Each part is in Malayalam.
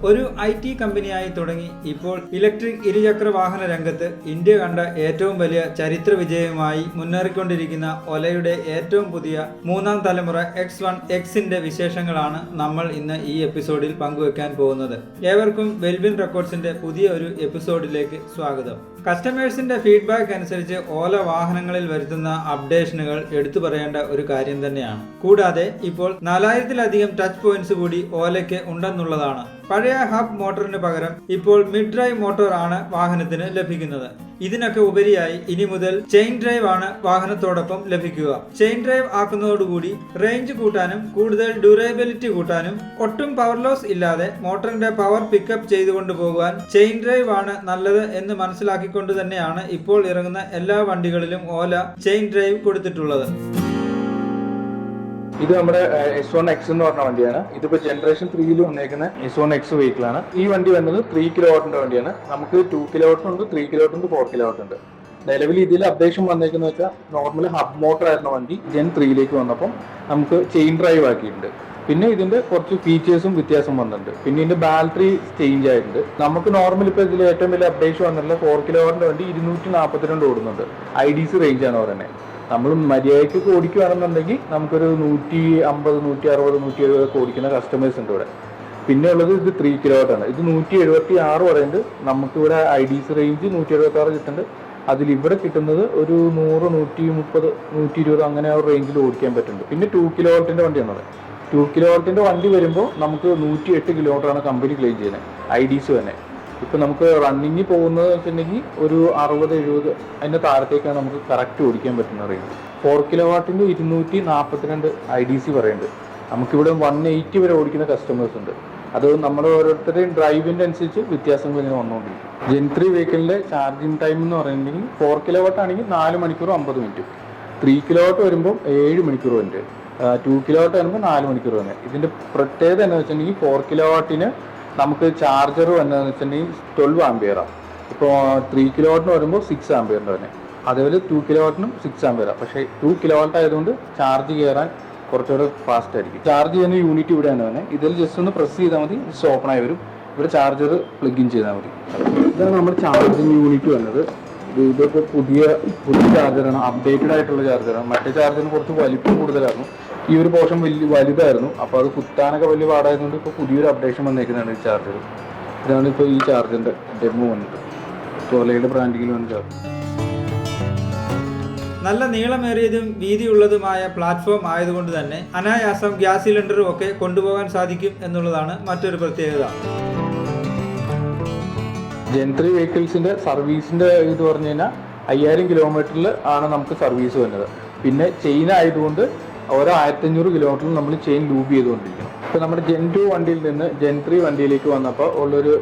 ഒരു IT കമ്പനിയായി തുടങ്ങി ഇപ്പോൾ ഇലക്ട്രിക് ഇരുചക്ര വാഹന രംഗത്ത് ഇന്ത്യ കണ്ട ഏറ്റവും വലിയ ചരിത്ര വിജയവുമായി മുന്നേറിക്കൊണ്ടിരിക്കുന്ന ഒലയുടെ ഏറ്റവും പുതിയ മൂന്നാം തലമുറ X1 Xന്റെ വിശേഷങ്ങളാണ് നമ്മൾ ഇന്ന് ഈ എപ്പിസോഡിൽ പങ്കുവെക്കാൻ പോകുന്നത്. ഏവർക്കും വെൽവിൻ റെക്കോർഡ്സിന്റെ പുതിയ ഒരു എപ്പിസോഡിലേക്ക് സ്വാഗതം. കസ്റ്റമേഴ്സിന്റെ ഫീഡ്ബാക്ക് അനുസരിച്ച് ഓല വാഹനങ്ങളിൽ വരുത്തുന്ന അപ്ഡേഷനുകൾ എടുത്തു പറയേണ്ട ഒരു കാര്യം തന്നെയാണ്. കൂടാതെ ഇപ്പോൾ 4000-ലധികം ടച്ച് പോയിന്റ്സ് കൂടി ഓലയ്ക്ക് ഉണ്ടെന്നുള്ളതാണ്. പഴയ ഹബ് മോട്ടറിന് പകരം ഇപ്പോൾ മിഡ് ഡ്രൈവ് മോട്ടോർ ആണ് വാഹനത്തിന് ലഭിക്കുന്നത്. ഇതിനൊക്കെ ഉപരിയായി ഇനി മുതൽ ചെയിൻ ഡ്രൈവ് ആണ് വാഹനത്തോടൊപ്പം ലഭിക്കുക. ചെയിൻ ഡ്രൈവ് ആക്കുന്നതോടുകൂടി റേഞ്ച് കൂട്ടാനും കൂടുതൽ ഡ്യൂറബിലിറ്റി കൂട്ടാനും ഒട്ടും പവർ ലോസ് ഇല്ലാതെ മോട്ടറിന്റെ പവർ പിക്കപ്പ് ചെയ്തുകൊണ്ട് പോകുവാൻ ചെയിൻ ഡ്രൈവ് ആണ് നല്ലത് എന്ന് മനസ്സിലാക്കിക്കൊണ്ട് തന്നെയാണ് ഇപ്പോൾ ഇറങ്ങുന്ന എല്ലാ വണ്ടികളിലും ഓല ചെയിൻ ഡ്രൈവ് കൊടുത്തിട്ടുള്ളത്. ഇത് നമ്മുടെ S1 X എന്ന് പറഞ്ഞ വണ്ടിയാണ്. ഇതിപ്പോ ജനറേഷൻ 3 വന്നേക്കുന്ന S1 X വെഹിക്കിൾ ആണ്. ഈ വണ്ടി വന്നത് 3 കിലോവാട്ടിന്റെ വണ്ടിയാണ്. നമുക്ക് 2 കിലോവാട്ട് ഉണ്ട്, 3 കിലോവാട്ട് ഉണ്ട്, 4 കിലോവാട്ട് ഉണ്ട്. നിലവിൽ ഇതിൽ അപ്ഡേഷൻ വന്നേക്കുന്ന വെച്ചാൽ നോർമൽ ഹബ് മോട്ടർ ആയിരുന്ന വണ്ടി Gen 3ലേക്ക് വന്നപ്പോൾ നമുക്ക് ചെയിൻ ഡ്രൈവ് ആക്കിയിട്ടുണ്ട്. പിന്നെ ഇതിന്റെ കുറച്ച് ഫീച്ചേഴ്സും വ്യത്യാസം വന്നിട്ടുണ്ട്. പിന്നെ ഇതിന്റെ ബാറ്ററി ചേഞ്ച് ആയിട്ടുണ്ട്. നമുക്ക് നോർമൽ ഇപ്പൊ ഇതിൽ ഏറ്റവും വലിയ അപ്ഡേഷൻ വന്നിട്ടുള്ള 4 കിലോവാട്ടിന്റെ വണ്ടി 242 ഓടുന്നുണ്ട്. IDC റേഞ്ച് ആണ് പറയുന്നത്. നമ്മൾ മര്യാദയ്ക്ക് ഓടിക്കുകയാണെന്നുണ്ടെങ്കിൽ നമുക്കൊരു 150, 160, 170 ഓടിക്കുന്ന കസ്റ്റമേഴ്സ് ഉണ്ട് ഇവിടെ. പിന്നെ ഉള്ളത് ഇത് 3 കിലോവാട്ട് ആണ്. ഇത് 176 പറയുന്നത്. നമുക്കിവിടെ IDC റേഞ്ച് 176 കിട്ടുന്നുണ്ട്. അതിൽ ഇവിടെ കിട്ടുന്നത് ഒരു 100, 130, 120 അങ്ങനെ ആ റേഞ്ചിൽ ഓടിക്കാൻ പറ്റുന്നുണ്ട്. പിന്നെ 2 കിലോവാട്ടിന്റെ വണ്ടിയാണ്. 2 കിലോവാട്ടിന്റെ വണ്ടി വരുമ്പോൾ നമുക്ക് 108 കിലോമീറ്റർ ആണ് കമ്പനി ക്ലെയിം ചെയ്യുന്നത്, IDC തന്നെ. ഇപ്പൊ നമുക്ക് റണ്ണിങ് പോകുന്നത് വെച്ചിട്ടുണ്ടെങ്കിൽ ഒരു 60, 70 അതിന്റെ താഴത്തേക്കാണ് നമുക്ക് കറക്റ്റ് ഓടിക്കാൻ പറ്റുന്ന റേഞ്ച്. 4 കിലോവാട്ടിന്റെ 242 IDC പറയുന്നുണ്ട്. നമുക്കിവിടെ 180 വരെ ഓടിക്കുന്ന കസ്റ്റമേഴ്സ് ഉണ്ട്. അത് നമ്മൾ ഓരോരുത്തരുടെയും ഡ്രൈവിന്റെ അനുസരിച്ച് വ്യത്യാസങ്ങൾ ഇങ്ങനെ വന്നുകൊണ്ടിരിക്കും. Gen 3 വെഹിക്കിളിന്റെ ചാർജിങ് ടൈം എന്ന് പറയുന്നുണ്ടെങ്കിൽ 4 കിലോവാട്ട് ആണെങ്കിൽ 4 മണിക്കൂർ 50 മിനിറ്റ്, 3 കിലോവാട്ട് വരുമ്പോൾ 7 മണിക്കൂർ ഉണ്ട്, 2 കിലോവാട്ട് വരുമ്പോൾ 4 മണിക്കൂർ തന്നെ. ഇതിന്റെ പ്രത്യേകത എന്താ വെച്ചിട്ടുണ്ടെങ്കിൽ 4 കിലോവാട്ടിന് നമുക്ക് ചാർജർ വന്നതെന്ന് വെച്ചിട്ടുണ്ടെങ്കിൽ 12 ആംപിയറാണ്. ഇപ്പോൾ 3 കിലോവാട്ടിന് വരുമ്പോൾ 6 ആംപിയറിൻ്റെ തന്നെ. അതേപോലെ 2 കിലോവാട്ടിനും 6 ആംപിയറാണ്. പക്ഷേ 2 കിലോവാട്ട് ആയതുകൊണ്ട് ചാർജ് കയറാൻ കുറച്ചുകൂടെ ഫാസ്റ്റ് ആയിരിക്കും. ചാർജ് ചെയ്യുന്ന യൂണിറ്റ് ഇവിടെയാണ് തന്നെ. ഇതിൽ ജസ്റ്റ് ഒന്ന് പ്രസ് ചെയ്താൽ മതി, ജസ്റ്റ് ഓപ്പൺ ആയി വരും. ഇവിടെ ചാർജർ പ്ലഗ് ഇൻ ചെയ്താൽ മതി. ഇതാണ് നമ്മുടെ ചാർജിങ് യൂണിറ്റ് വന്നത്. ഇതിപ്പോൾ പുതിയ ചാർജറാണ്, അപ്ഡേറ്റഡ് ആയിട്ടുള്ള ചാർജറാണ്. മറ്റേ ചാർജറിന് കുറച്ച് വലിപ്പം കൂടുതലായിരുന്നു. ഈ ഒരു പോർഷൻ വലുതായിരുന്നു. അപ്പോൾ അത് കുത്താനൊക്കെ വലിയ പാടായതുകൊണ്ട് ഇപ്പോൾ പുതിയൊരു അപ്ഡേഷൻ വന്നേക്കുന്നതാണ് ഈ ചാർജർ. ഇതാണ് ഇപ്പോൾ ഈ ചാർജറിൻ്റെ ഡെമോ വന്നിട്ട് സോലയുടെ ബ്രാൻഡിങ്ങിൽ വന്ന ചാർജർ. നല്ല നീളമേറിയതും വീതിയുള്ളതുമായ പ്ലാറ്റ്ഫോം ആയതുകൊണ്ട് തന്നെ അനായാസം ഗ്യാസ് സിലിണ്ടറും ഒക്കെ കൊണ്ടുപോകാൻ സാധിക്കും എന്നുള്ളതാണ് മറ്റൊരു പ്രത്യേകത. Gen 3 വെഹിക്കിൾസിന്റെ സർവീസിന്റെ ഇത് പറഞ്ഞു കഴിഞ്ഞാൽ 5000 കിലോമീറ്ററിൽ ആണ് നമുക്ക് സർവീസ് വരുന്നത്. പിന്നെ ചെയിൻ ആയതുകൊണ്ട് ഓരോ 1500 കിലോമീറ്ററിൽ നമ്മൾ ചെയിൻ ലൂബ് ചെയ്തുകൊണ്ടിരിക്കണം. ഇപ്പോൾ നമ്മുടെ Gen 2 വണ്ടിയിൽ നിന്ന് Gen 3 വണ്ടിയിലേക്ക് വന്നപ്പോൾ ഉള്ളൊരു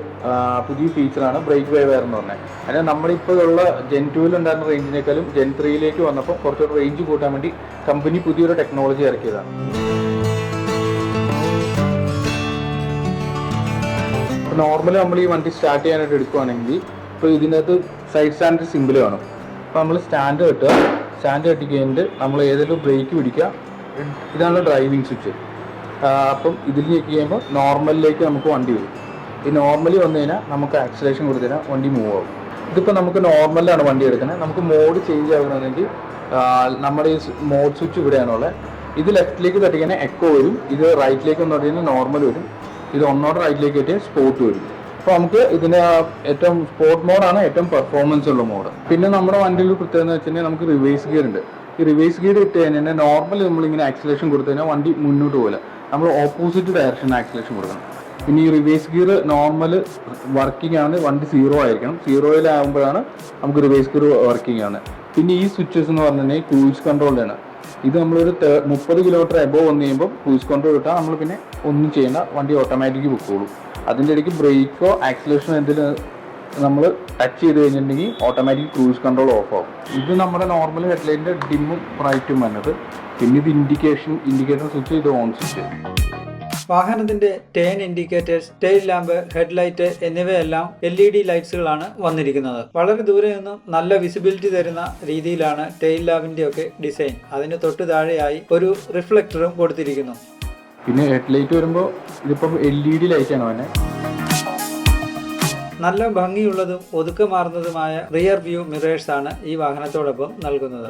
പുതിയ ഫീച്ചറാണ് ബ്രേക്ക് വേവയർ എന്ന് പറഞ്ഞത്. അതിന് നമ്മളിപ്പോൾ ഉള്ള Gen 2 ഉണ്ടായിരുന്ന റേഞ്ചിനേക്കാളും Gen 3യിലേക്ക് വന്നപ്പോൾ കുറച്ചുകൂടെ റേഞ്ച് കൂട്ടാൻ വേണ്ടി കമ്പനി പുതിയൊരു ടെക്നോളജി ഇറക്കിയതാണ്. നോർമലി നമ്മൾ ഈ വണ്ടി സ്റ്റാർട്ട് ചെയ്യാനായിട്ട് എടുക്കുകയാണെങ്കിൽ ഇപ്പോൾ ഇതിനകത്ത് സൈഡ് സ്റ്റാൻഡ് സിമ്പിൾ കാണും. അപ്പോൾ നമ്മൾ സ്റ്റാൻഡ് കെട്ടി കഴിഞ്ഞിട്ട് നമ്മൾ ഏതെങ്കിലും ബ്രേക്ക് പിടിക്കുക. ഇതാണ് ഡ്രൈവിംഗ് സ്വിച്ച്. അപ്പം ഇതിൽ ഞെക്കി കഴിയുമ്പോൾ നോർമലിലേക്ക് നമുക്ക് വണ്ടി വരും. ഈ നോർമലി വന്നു കഴിഞ്ഞാൽ നമുക്ക് ആക്സിലേഷൻ കൊടുത്തു കഴിഞ്ഞാൽ വണ്ടി മൂവ് ആവും. ഇതിപ്പോൾ നമുക്ക് നോർമലിലാണ് വണ്ടി എടുക്കുന്നത്. നമുക്ക് മോഡ് ചേഞ്ച് ആകണമെങ്കിൽ നമ്മുടെ ഈ മോഡ് സ്വിച്ച് ഇവിടെയാണുള്ളത്. ഇത് ലെഫ്റ്റിലേക്ക് തട്ടി കഴിഞ്ഞാൽ എക്കോ വരും. ഇത് റൈറ്റിലേക്ക് വന്നു കഴിഞ്ഞാൽ നോർമൽ വരും. ഇത് ഒന്നോടെ റൈറ്റിലേക്ക് കിട്ടിയാൽ സ്പോർട്ട് വരും. അപ്പോൾ നമുക്ക് ഇതിന് ഏറ്റവും സ്പോർട്ട് മോഡാണ് ഏറ്റവും പെർഫോമൻസ് ഉള്ള മോഡ്. പിന്നെ നമ്മുടെ വണ്ടിയിൽ പ്രത്യേകത എന്ന് വെച്ചിട്ടുണ്ടെങ്കിൽ നമുക്ക് റിവേഴ്സ് ഗിയർ ഉണ്ട്. ഈ റിവേഴ്സ് ഗിയർ ഇട്ട് കഴിഞ്ഞാൽ നോർമൽ നമ്മളിങ്ങനെ ആക്സിലേഷൻ കൊടുത്തു കഴിഞ്ഞാൽ വണ്ടി മുന്നോട്ട് പോകില്ല. നമ്മൾ ഓപ്പോസിറ്റ് ഡയറക്ഷൻ ആക്സിലേഷൻ കൊടുക്കണം. പിന്നെ ഈ റിവേഴ്സ് ഗിയർ നോർമൽ വർക്കിംഗ് ആണ്, വണ്ടി 0 ആയിരിക്കണം. 0-ലാകുമ്പോഴാണ് നമുക്ക് റിവേഴ്സ് ഗിയർ വർക്കിംഗ് ആണ്. പിന്നെ ഈ സ്വിച്ചസ് എന്ന് പറഞ്ഞിട്ടുണ്ടെങ്കിൽ ക്രൂസ് കൺട്രോളിലാണ്. ഇത് നമ്മളൊരു 30 കിലോമീറ്റർ എബോവ് വന്നു കഴിയുമ്പോൾ ക്രൂസ് കൺട്രോൾ ഇട്ടാൽ നമ്മൾ പിന്നെ ഒന്നും ചെയ്യേണ്ട, വണ്ടി ഓട്ടോമാറ്റിക് പൊക്കോളും. അതിൻ്റെ ഇടയ്ക്ക് ബ്രേക്കോ ആക്സിലേഷനോ എന്തെങ്കിലും നമ്മൾ ടച്ച് ചെയ്ത് കഴിഞ്ഞിട്ടുണ്ടെങ്കിൽ ഓട്ടോമാറ്റിക് ക്രൂസ് കൺട്രോൾ ഓഫ് ആവും. ഇത് നമ്മുടെ നോർമൽ ഹെഡ്ലൈറ്റിൻ്റെ ഡിമ്മും ബ്രൈറ്റും വന്നത്. പിന്നെ ഇത് ഇൻഡിക്കേറ്റർ സ്വിച്ച്, ഇത് ഓൺ സ്വിച്ച്. വാഹനത്തിന്റെ turn indicators, tail lamp, headlight എന്നിവയെല്ലാം LED ലൈറ്റ്സുകളാണ് വന്നിരിക്കുന്നത്. വളരെ ദൂരെ നിന്നും നല്ല വിസിബിലിറ്റി തരുന്ന രീതിയിലാണ് ടെയിൽ ലാമ്പിന്റെ ഒക്കെ ഡിസൈൻ. അതിന് തൊട്ട് താഴെയായി ഒരു റിഫ്ലക്ടറും കൊടുത്തിരിക്കുന്നു. പിന്നെ ഹെഡ്ലൈറ്റ് വരുമ്പോൾ ഇതിപ്പം LED ലൈറ്റാണ് വന്നെ. നല്ല ഭംഗിയുള്ളതും ഒതുക്കമാർന്നതുമായ റിയർ വ്യൂ മിറേഴ്സ് ആണ് ഈ വാഹനത്തോടൊപ്പം നൽകുന്നത്.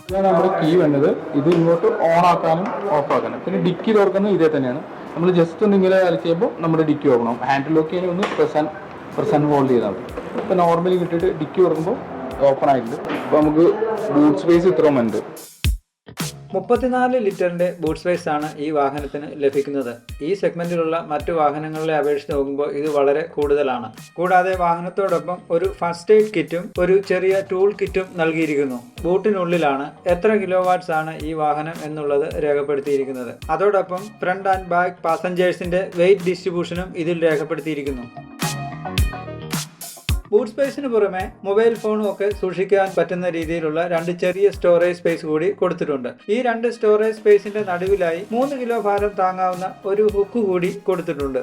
ഇതാണ് നമ്മുടെ കീ വന്നത്. ഇത് ഇങ്ങോട്ട് ഓൺ ആക്കാനും ഓഫ് ആക്കാനും. പിന്നെ ഡിക്കി തുറക്കുന്നത് ഇതേ തന്നെയാണ്. നമ്മൾ ജസ്റ്റ് ഒന്ന് ഇങ്ങനെ കളിച്ച് ചെയ്യുമ്പോൾ നമ്മുടെ ഡിക്കി ഓപ്പൺ ആവും. ഹാൻഡിൽ ലോക്ക് ചെയ്യാൻ ഒന്ന് പ്രസന്റ് ഹോൾഡ് ചെയ്താൽ മതി. ഇപ്പോൾ നോർമലി കിട്ടിയിട്ട് ഡിക്കി തുറക്കുമ്പോൾ ഓപ്പൺ ആയിട്ടുണ്ട്. അപ്പോൾ നമുക്ക് ബൂട്ട് സ്പേസ് ഇത്രയും ഉണ്ട്. 34 ലിറ്ററിന്റെ ബൂട്ട് സ്പേസ് ആണ് ഈ വാഹനത്തിന് ലഭിക്കുന്നത്. ഈ സെഗ്മെന്റിലുള്ള മറ്റു വാഹനങ്ങളെ അപേക്ഷിച്ച് നോക്കുമ്പോൾ ഇത് വളരെ കൂടുതലാണ്. കൂടാതെ വാഹനത്തോടൊപ്പം ഒരു ഫസ്റ്റ് എയ്ഡ് കിറ്റും ഒരു ചെറിയ ടൂൾ കിറ്റും നൽകിയിരിക്കുന്നു. ബൂട്ടിനുള്ളിലാണ് എത്ര കിലോ വാട്ട്സ് ആണ് ഈ വാഹനം എന്നുള്ളത് രേഖപ്പെടുത്തിയിരിക്കുന്നത്. അതോടൊപ്പം ഫ്രണ്ട് ആൻഡ് ബാക്ക് പാസഞ്ചേഴ്സിന്റെ വെയിറ്റ് ഡിസ്ട്രിബ്യൂഷനും ഇതിൽ രേഖപ്പെടുത്തിയിരിക്കുന്നു. ബൂട്ട് സ്പേസിന് പുറമെ മൊബൈൽ ഫോണും ഒക്കെ സൂക്ഷിക്കാൻ പറ്റുന്ന രീതിയിലുള്ള 2 ചെറിയ സ്റ്റോറേജ് സ്പേസ് കൂടി കൊടുത്തിട്ടുണ്ട്. ഈ 2 സ്റ്റോറേജ് സ്പേസിന്റെ നടുവിലായി 3 കിലോ ഭാരം താങ്ങാവുന്ന ഒരു ഹുക്ക് കൂടി കൊടുത്തിട്ടുണ്ട്.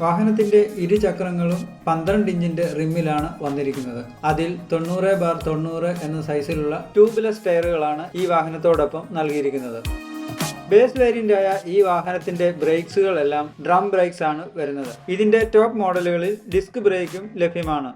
വാഹനത്തിന്റെ ഇരുചക്രങ്ങളും 12 ഇഞ്ചിന്റെ റിമ്മിലാണ് വന്നിരിക്കുന്നത്. അതിൽ 90/90 എന്ന സൈസിലുള്ള ട്യൂബ്ലെസ് ടയറുകളാണ് ഈ വാഹനത്തോടൊപ്പം നൽകിയിരിക്കുന്നത്. ബേസ് വേരിയന്റ് ആയ ഈ വാഹനത്തിന്റെ ബ്രേക്സുകളെല്ലാം ഡ്രം ബ്രേക്സ് ആണ് വരുന്നത്. ഇതിന്റെ ടോപ്പ് മോഡലുകളിൽ ഡിസ്ക് ബ്രേക്കും ലഭ്യമാണ്.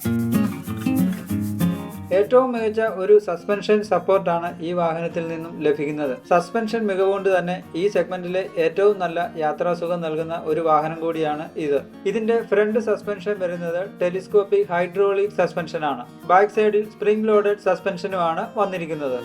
ഏറ്റവും മികച്ച ഒരു സസ്പെൻഷൻ സപ്പോർട്ടാണ് ഈ വാഹനത്തിൽ നിന്നും ലഭിക്കുന്നത്. സസ്പെൻഷൻ മികവുകൊണ്ട് തന്നെ ഈ സെഗ്മെന്റിലെ ഏറ്റവും നല്ല യാത്രാസുഖം നൽകുന്ന ഒരു വാഹനം കൂടിയാണ് ഇത്. ഇതിന്റെ ഫ്രണ്ട് സസ്പെൻഷൻ വരുന്നത് ടെലിസ്കോപ്പിക് ഹൈഡ്രോളിക് സസ്പെൻഷൻ ആണ്. ബാക്ക് സൈഡിൽ സ്പ്രിംഗ് ലോഡഡ് സസ്പെൻഷനുമാണ് വന്നിരിക്കുന്നത്.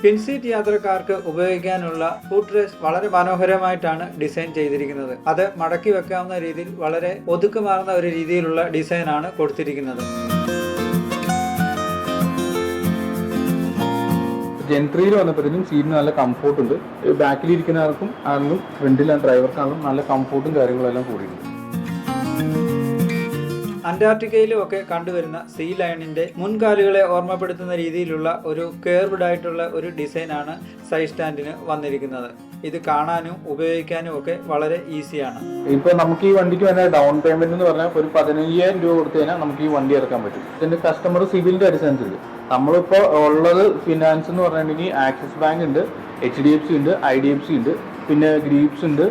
പിൻസീറ്റ് യാത്രക്കാർക്ക് ഉപയോഗിക്കാനുള്ള ഫുട് റെസ്റ്റ് വളരെ മനോഹരമായിട്ടാണ് ഡിസൈൻ ചെയ്തിരിക്കുന്നത്. അത് മടക്കി വെക്കാവുന്ന രീതിയിൽ വളരെ ഒതുക്കമാർന്ന ഒരു രീതിയിലുള്ള ഡിസൈനാണ് കൊടുത്തിരിക്കുന്നത്. ജെൻ 3 വന്നപ്പോഴത്തേക്കും സീറ്റിന് നല്ല കംഫോർട്ട് ഉണ്ട്. ബാക്കിലിരിക്കുന്ന ആണെങ്കിലും ഫ്രണ്ടിലെ ഡ്രൈവർക്കാണെങ്കിലും നല്ല കംഫോർട്ടും കാര്യങ്ങളും എല്ലാം കൂടിയിട്ടുണ്ട്. അന്റാർട്ടിക്കയിലും ഒക്കെ കണ്ടുവരുന്ന സീ ലയണിന്റെ മുൻകാലുകളെ ഓർമ്മപ്പെടുത്തുന്ന രീതിയിലുള്ള ഒരു കേർവ്ഡ് ആയിട്ടുള്ള ഒരു ഡിസൈനാണ് സൈഡ് സ്റ്റാൻഡിന് വന്നിരിക്കുന്നത്. ഇത് കാണാനും ഉപയോഗിക്കാനും ഒക്കെ വളരെ ഈസിയാണ്. ഇപ്പൊ നമുക്ക് ഈ വണ്ടിക്ക് വേണ്ട ഡൗൺ പേയ്മെന്റ് എന്ന് പറഞ്ഞാൽ ഒരു 15,000 രൂപ കൊടുത്തു കഴിഞ്ഞാൽ നമുക്ക് ഈ വണ്ടി ഇറക്കാൻ പറ്റും. ഇതിന്റെ കസ്റ്റമർ സിവിലിന്റെ അടിസ്ഥാനത്തിൽ നമ്മളിപ്പോ ഉള്ളത് ഫിനാൻസ് എന്ന് പറഞ്ഞിട്ടുണ്ടെങ്കിൽ ആക്സിസ് ബാങ്ക് ഉണ്ട്, HDFC ഉണ്ട്, IDFC ഉണ്ട്, പിന്നെ ഗ്രീപ്സ് ഉണ്ട്,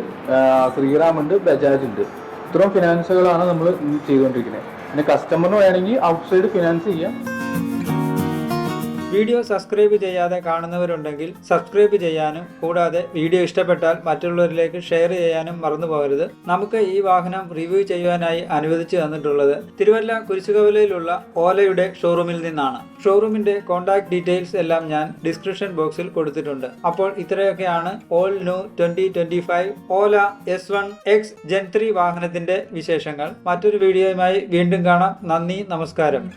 ശ്രീറാം ഉണ്ട്, ബജാജ് ഉണ്ട്. ഇത്രയും ഫിനാൻസുകളാണ് നമ്മൾ ചെയ്തുകൊണ്ടിരിക്കുന്നത്. പിന്നെ കസ്റ്റമറിന് വേണമെങ്കിൽ ഔട്ട്സൈഡ് ഫിനാൻസ് ചെയ്യാം. വീഡിയോ സബ്സ്ക്രൈബ് ചെയ്യാതെ കാണുന്നവരുണ്ടെങ്കിൽ സബ്സ്ക്രൈബ് ചെയ്യാനും കൂടാതെ വീഡിയോ ഇഷ്ടപ്പെട്ടാൽ മറ്റുള്ളവരിലേക്ക് ഷെയർ ചെയ്യാനും മറന്നു പോകരുത്. നമുക്ക് ഈ വാഹനം റിവ്യൂ ചെയ്യുവാനായി അനുവദിച്ചു തന്നിട്ടുള്ളത് തിരുവല്ല കുരിശുകവലയിലുള്ള ഓലയുടെ ഷോറൂമിൽ നിന്നാണ്. ഷോറൂമിന്റെ കോൺടാക്ട് ഡീറ്റെയിൽസ് എല്ലാം ഞാൻ ഡിസ്ക്രിപ്ഷൻ ബോക്സിൽ കൊടുത്തിട്ടുണ്ട്. അപ്പോൾ ഇത്രയൊക്കെയാണ് ഓൾ ന്യൂ 2025 ഓല S1 X Gen 3 വാഹനത്തിന്റെ വിശേഷങ്ങൾ. മറ്റൊരു വീഡിയോയുമായി വീണ്ടും കാണാം. നന്ദി, നമസ്കാരം.